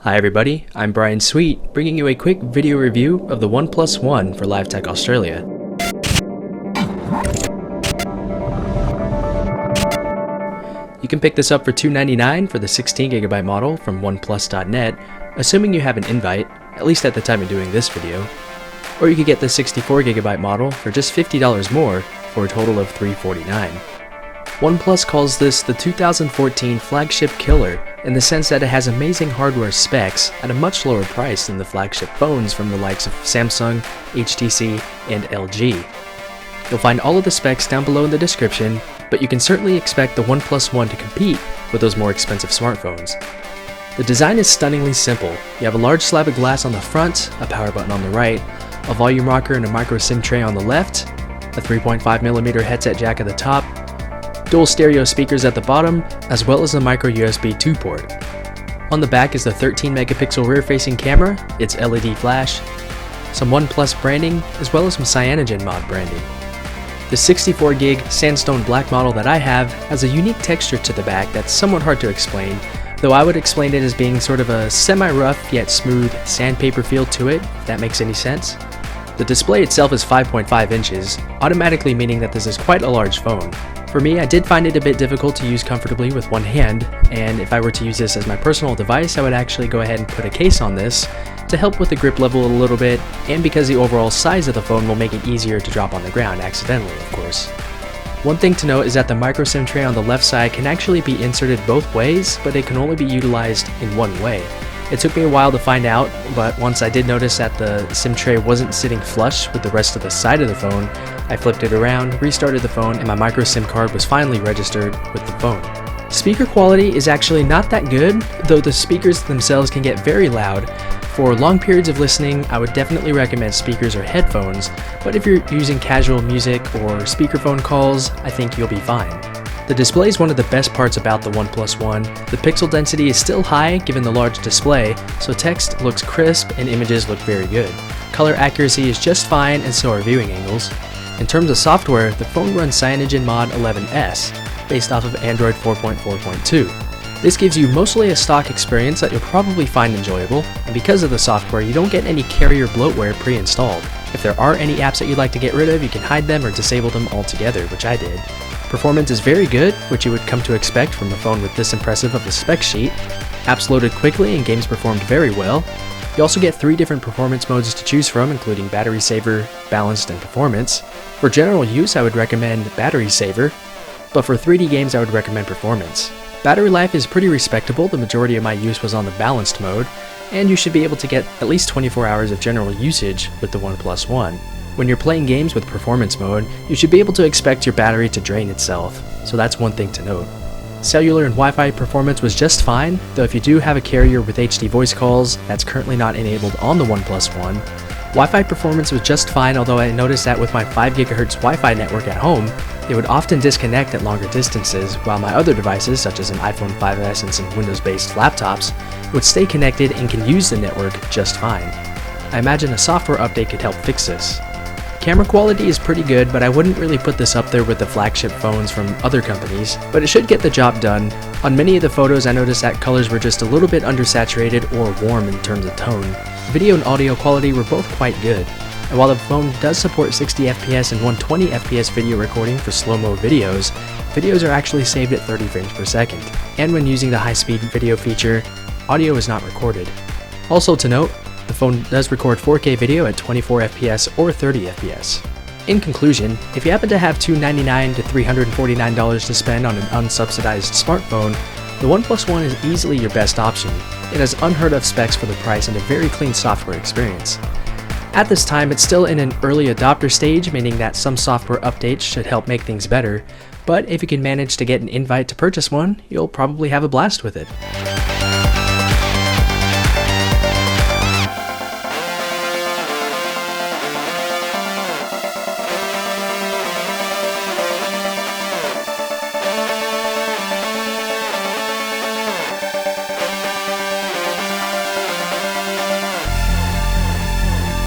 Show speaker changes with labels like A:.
A: Hi everybody, I'm Brian Sweet, bringing you a quick video review of the OnePlus One for Live Tech Australia. You can pick this up for $299 for the 16GB model from OnePlus.net, assuming you have an invite, at least at the time of doing this video. Or you could get the 64GB model for just $50 more for a total of $349. OnePlus calls this the 2014 flagship killer in the sense that it has amazing hardware specs at a much lower price than the flagship phones from the likes of Samsung, HTC, and LG. You'll find all of the specs down below in the description, but you can certainly expect the OnePlus One to compete with those more expensive smartphones. The design is stunningly simple. You have a large slab of glass on the front, a power button on the right, a volume rocker and a micro SIM tray on the left, a 3.5mm headset jack at the top, dual stereo speakers at the bottom, as well as a micro USB 2 port. On the back is the 13-megapixel rear-facing camera, its LED flash, some OnePlus branding, as well as some CyanogenMod branding. The 64GB sandstone black model that I have has a unique texture to the back that's somewhat hard to explain, though I would explain it as being sort of a semi-rough yet smooth sandpaper feel to it, if that makes any sense. The display itself is 5.5 inches, automatically meaning that this is quite a large phone. For me, I did find it a bit difficult to use comfortably with one hand, and if I were to use this as my personal device, I would actually go ahead and put a case on this to help with the grip level a little bit, and because the overall size of the phone will make it easier to drop on the ground accidentally, of course. One thing to note is that the micro SIM tray on the left side can actually be inserted both ways, but it can only be utilized in one way. It took me a while to find out, but once I did notice that the SIM tray wasn't sitting flush with the rest of the side of the phone, I flipped it around, restarted the phone, and my micro SIM card was finally registered with the phone. Speaker quality is actually not that good, though the speakers themselves can get very loud. For long periods of listening, I would definitely recommend speakers or headphones, but if you're using casual music or speakerphone calls, I think you'll be fine. The display is one of the best parts about the OnePlus One. The pixel density is still high given the large display, so text looks crisp and images look very good. Color accuracy is just fine, and so are viewing angles. In terms of software, the phone runs CyanogenMod 11S, based off of Android 4.4.2. This gives you mostly a stock experience that you'll probably find enjoyable, and because of the software, you don't get any carrier bloatware pre-installed. If there are any apps that you'd like to get rid of, you can hide them or disable them altogether, which I did. Performance is very good, which you would come to expect from a phone with this impressive of a spec sheet. Apps loaded quickly and games performed very well. You also get 3 different performance modes to choose from, including battery saver, balanced, and performance. For general use, I would recommend battery saver, but for 3D games, I would recommend performance. Battery life is pretty respectable. The majority of my use was on the balanced mode, and you should be able to get at least 24 hours of general usage with the OnePlus One. When you're playing games with performance mode, you should be able to expect your battery to drain itself, so that's one thing to note. Cellular and Wi-Fi performance was just fine, though if you do have a carrier with HD voice calls, that's currently not enabled on the OnePlus One. Wi-Fi performance was just fine, although I noticed that with my 5 GHz Wi-Fi network at home, it would often disconnect at longer distances, while my other devices, such as an iPhone 5S and some Windows-based laptops, would stay connected and can use the network just fine. I imagine a software update could help fix this. Camera quality is pretty good, but I wouldn't really put this up there with the flagship phones from other companies, but it should get the job done. On many of the photos, I noticed that colors were just a little bit undersaturated or warm in terms of tone. Video and audio quality were both quite good, and while the phone does support 60 FPS and 120 FPS video recording for slow-mo videos, videos are actually saved at 30 frames per second, and when using the high-speed video feature, audio is not recorded. Also to note, the phone does record 4K video at 24 FPS or 30 FPS. In conclusion, if you happen to have $299 to $349 to spend on an unsubsidized smartphone, the OnePlus One is easily your best option. It has unheard of specs for the price and a very clean software experience. At this time, it's still in an early adopter stage, meaning that some software updates should help make things better, but if you can manage to get an invite to purchase one, you'll probably have a blast with it.